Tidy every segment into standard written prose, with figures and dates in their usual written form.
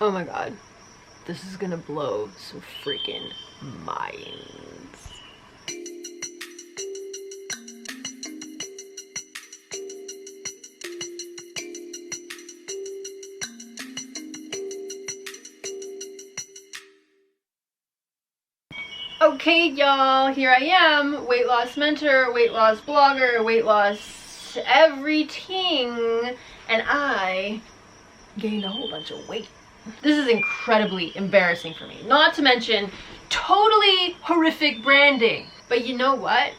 Oh my god, this is gonna blow some freaking minds. Okay, y'all, here I am, weight loss mentor, weight loss blogger, weight loss everything, and I gained a whole bunch of weight. This is incredibly embarrassing for me, not to mention totally horrific branding. But you know what?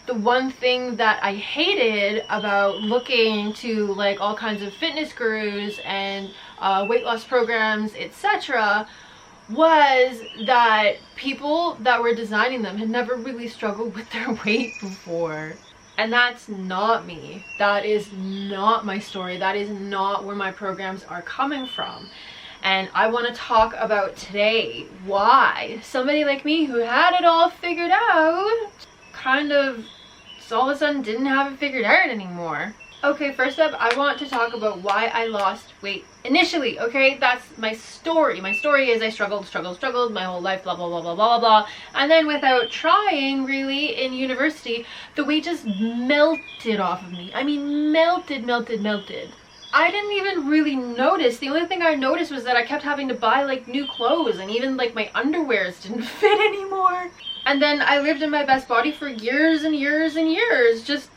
The one thing that I hated about looking to like all kinds of fitness gurus and weight loss programs, etc., was that people that were designing them had never really struggled with their weight before. And that's not me. That is not my story. That is not where my programs are coming from. And I want to talk about today why somebody like me who had it all figured out kind of all of a sudden didn't have it figured out anymore. Okay, first up, I want to talk about why I lost weight initially, okay? That's my story. My story is I struggled my whole life, blah, blah, blah, blah, blah, blah. And then without trying, really, in university, the weight just melted off of me. I mean, melted. I didn't even really notice. The only thing I noticed was that I kept having to buy like new clothes, and even like my underwears didn't fit anymore. And then I lived in my best body for years and years and years, just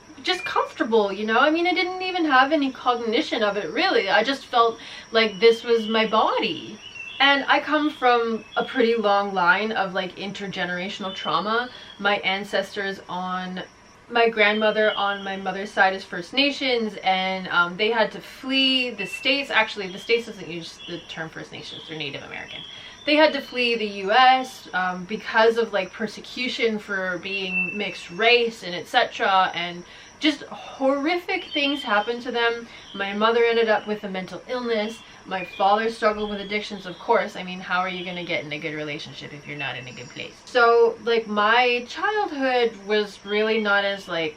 comfortable, you know? I mean, I didn't even have any cognition of it, really. I just felt like this was my body. And I come from a pretty long line of like intergenerational trauma. My ancestors on my grandmother on my mother's side is First Nations, and they had to flee the States. Actually, the States doesn't use the term First Nations, they're Native American. They had to flee the US because of like persecution for being mixed race and etc. And just horrific things happened to them. My mother ended up with a mental illness. My father struggled with addictions, of course. I mean, how are you gonna get in a good relationship if you're not in a good place? So like my childhood was really not as like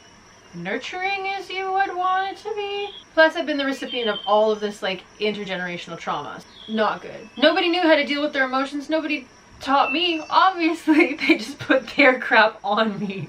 nurturing as you would want it to be. Plus, I've been the recipient of all of this like intergenerational trauma. Not good. Nobody knew how to deal with their emotions. Nobody taught me. Obviously, they just put their crap on me.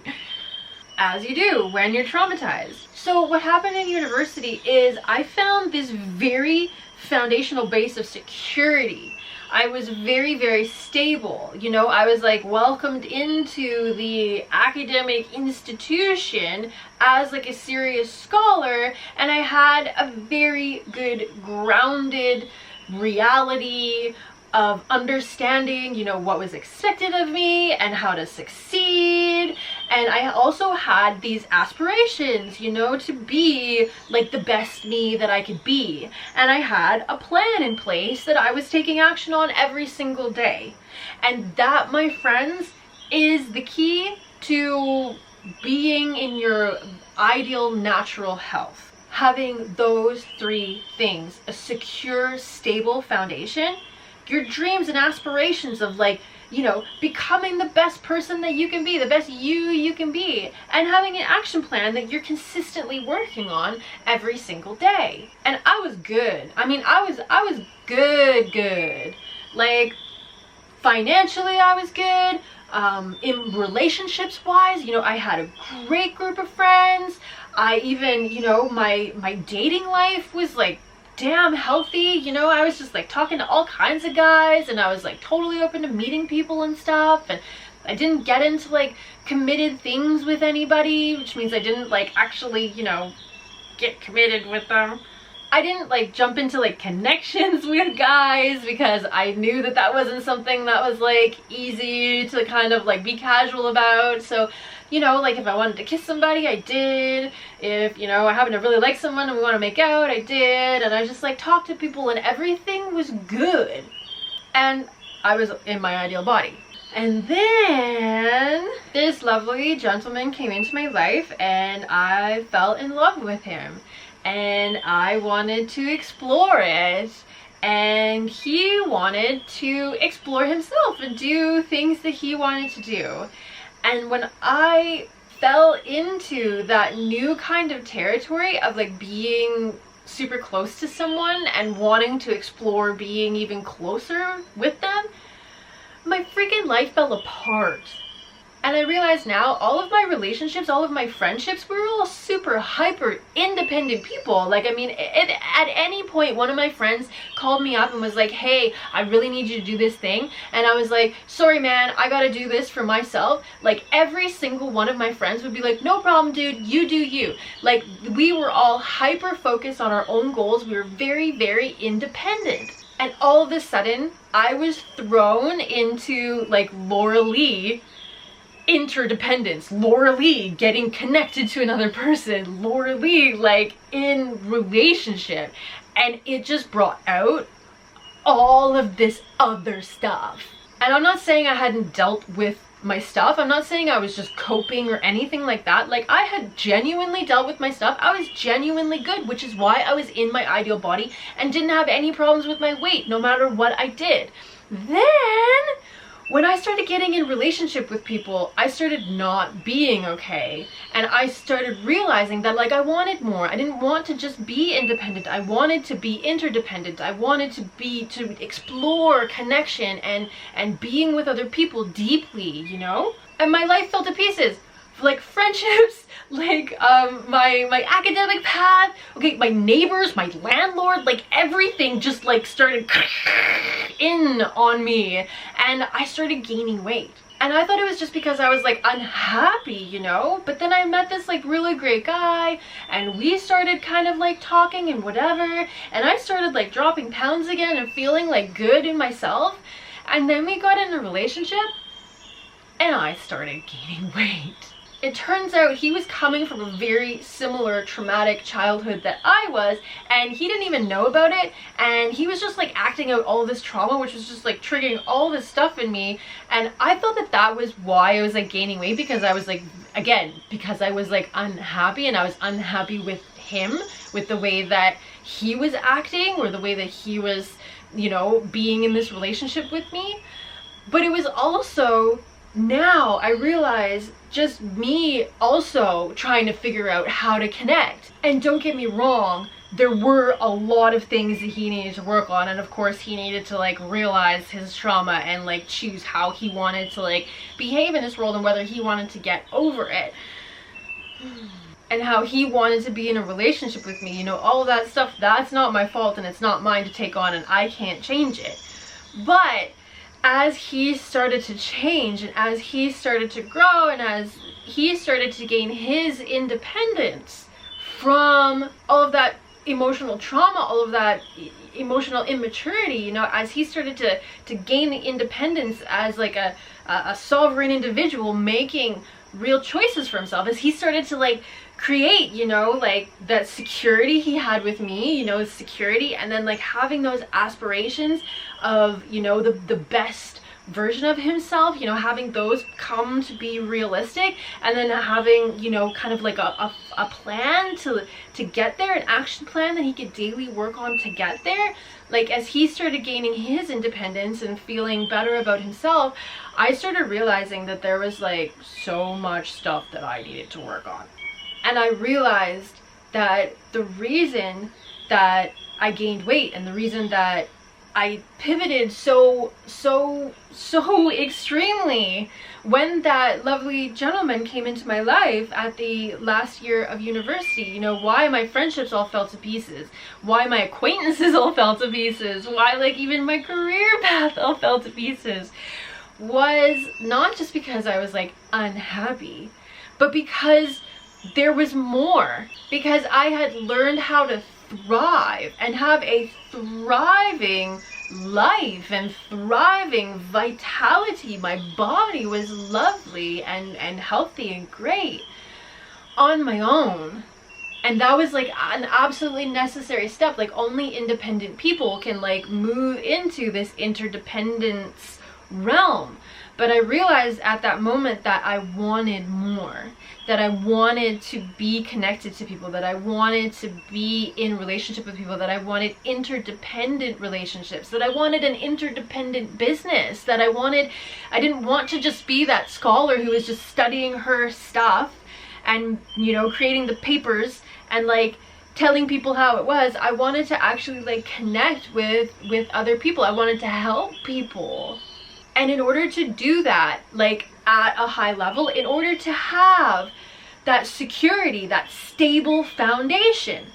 As you do when you're traumatized. So what happened in university is I found this very foundational base of security. I was very stable, you know. I was like welcomed into the academic institution as like a serious scholar, and I had a very good grounded reality of understanding, you know, what was expected of me and how to succeed. And I also had these aspirations, you know, to be like the best me that I could be. And I had a plan in place that I was taking action on every single day. And that, my friends, is the key to being in your ideal natural health. Having those three things: a secure, stable foundation, your dreams and aspirations of like, you know, becoming the best person that you can be, the best you can be, and having an action plan that you're consistently working on every single day. And I was good. I mean, I was good. Like, financially I was good. In relationships wise, you know, I had a great group of friends. I even, you know, my dating life was like damn healthy, you know. I was just like talking to all kinds of guys, and I was like totally open to meeting people and stuff, and I didn't get into like committed things with anybody, which means I didn't like actually, you know, get committed with them. I didn't like jump into like connections with guys because I knew that that wasn't something that was like easy to kind of like be casual about. So, you know, like if I wanted to kiss somebody, I did. If, you know, I happen to really like someone and we want to make out, I did. And I just like talked to people and everything was good. And I was in my ideal body. And then this lovely gentleman came into my life and I fell in love with him. And I wanted to explore it, and he wanted to explore himself and do things that he wanted to do. And when I fell into that new kind of territory of like being super close to someone and wanting to explore being even closer with them, my freaking life fell apart. And I realize now all of my relationships, all of my friendships, we were all super hyper independent people. Like, I mean, at any point, one of my friends called me up and was like, hey, I really need you to do this thing. And I was like, sorry, man, I gotta do this for myself. Like, every single one of my friends would be like, no problem, dude, you do you. Like, we were all hyper focused on our own goals. We were very, very independent. And all of a sudden, I was thrown into, like, Laura Lee interdependence, Laura Lee getting connected to another person, Laura Lee like in relationship, and it just brought out all of this other stuff. And I'm not saying I hadn't dealt with my stuff, I'm not saying I was just coping or anything like that. Like, I had genuinely dealt with my stuff. I was genuinely good, which is why I was in my ideal body and didn't have any problems with my weight no matter what I did. Then when I started getting in relationship with people, I started not being okay. And I started realizing that, like, I wanted more. I didn't want to just be independent. I wanted to be interdependent. I wanted to explore connection and being with other people deeply, you know? And my life fell to pieces. Like, friendships, like my academic path, okay, my neighbors, my landlord, like everything just like started in on me, and I started gaining weight. And I thought it was just because I was like unhappy, you know? But then I met this like really great guy, and we started kind of like talking and whatever, and I started like dropping pounds again and feeling like good in myself. And then we got in a relationship and I started gaining weight. It turns out he was coming from a very similar traumatic childhood that I was, and he didn't even know about it, and he was just like acting out all this trauma, which was just like triggering all this stuff in me. And I thought that that was why I was like gaining weight, because I was like, again, because I was like unhappy, and I was unhappy with him, with the way that he was acting, or the way that he was, you know, being in this relationship with me. But it was also, now I realize, just me also trying to figure out how to connect. And don't get me wrong, there were a lot of things that he needed to work on, and of course he needed to like realize his trauma and like choose how he wanted to like behave in this world, and whether he wanted to get over it, and how he wanted to be in a relationship with me, you know, all of that stuff. That's not my fault, and it's not mine to take on, and I can't change it. But as he started to change, and as he started to grow, and as he started to gain his independence from all of that emotional trauma, all of that emotional immaturity, you know, as he started to gain the independence as like a sovereign individual making real choices for himself, as he started to like create, you know, like that security he had with me, you know, security, and then like having those aspirations of, you know, the best version of himself, you know, having those come to be realistic, and then having, you know, kind of like a plan to get there, an action plan that he could daily work on to get there. Like, as he started gaining his independence and feeling better about himself, I started realizing that there was like so much stuff that I needed to work on. And I realized that the reason that I gained weight, and the reason that I pivoted so extremely when that lovely gentleman came into my life at the last year of university, you know, why my friendships all fell to pieces, why my acquaintances all fell to pieces, why like even my career path all fell to pieces, was not just because I was like unhappy, but because there was more. Because I had learned how to thrive and have a thriving life and thriving vitality. My body was lovely and healthy and great on my own. And that was like an absolutely necessary step. Like, only independent people can like move into this interdependence realm. But I realized at that moment that I wanted more, that I wanted to be connected to people, that I wanted to be in relationship with people, that I wanted interdependent relationships, that I wanted an interdependent business, that I didn't want to just be that scholar who was just studying her stuff and, you know, creating the papers and like telling people how it was. I wanted to actually like connect with other people. I wanted to help people. And in order to do that, like at a high level, in order to have that security, that stable foundation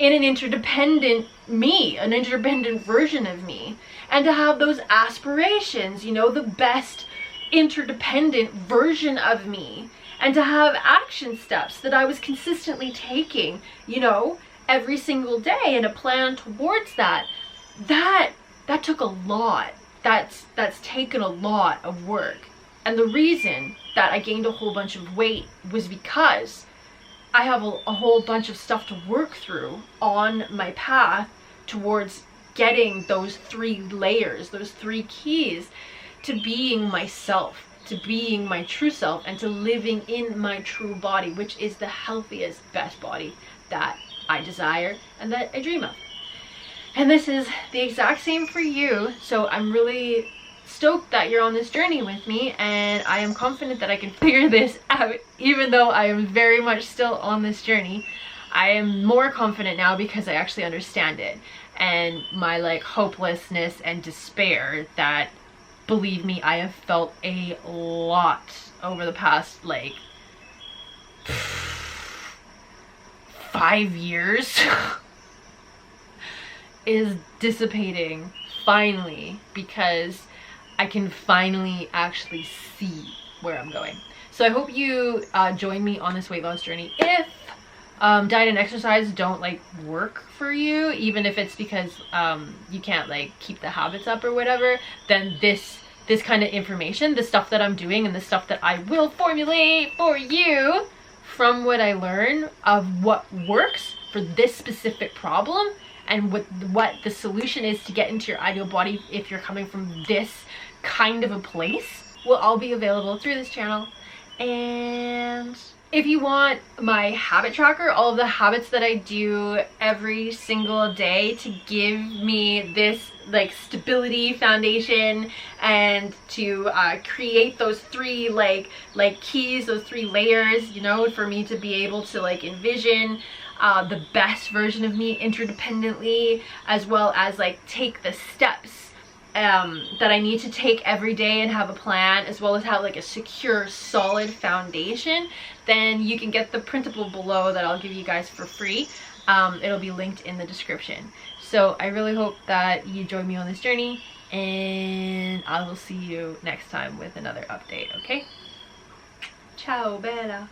in an interdependent me, an interdependent version of me, and to have those aspirations, you know, the best interdependent version of me, and to have action steps that I was consistently taking, you know, every single day, and a plan towards that, that took a lot. That's taken a lot of work. And the reason that I gained a whole bunch of weight was because I have a whole bunch of stuff to work through on my path towards getting those 3 layers, those 3 keys to being myself, to being my true self, and to living in my true body, which is the healthiest, best body that I desire and that I dream of. And this is the exact same for you. So I'm really stoked that you're on this journey with me, and I am confident that I can figure this out. Even though I am very much still on this journey, I am more confident now because I actually understand it, and my like hopelessness and despair that, believe me, I have felt a lot over the past like 5 years is dissipating finally, because I can finally actually see where I'm going. So I hope you join me on this weight loss journey. If diet and exercise don't like work for you, even if it's because you can't like keep the habits up or whatever, then this kind of information, the stuff that I'm doing and the stuff that I will formulate for you from what I learn of what works for this specific problem, and what the solution is to get into your ideal body if you're coming from this kind of a place, will all be available through this channel. And if you want my habit tracker, all of the habits that I do every single day to give me this like stability foundation, and to create those 3 like keys, those 3 layers, you know, for me to be able to like envision the best version of me interdependently, as well as like take the steps that I need to take every day and have a plan, as well as have like a secure, solid foundation, then you can get the printable below that I'll give you guys for free. It'll be linked in the description. So I really hope that you join me on this journey, and I will see you next time with another update, okay? Ciao, bella.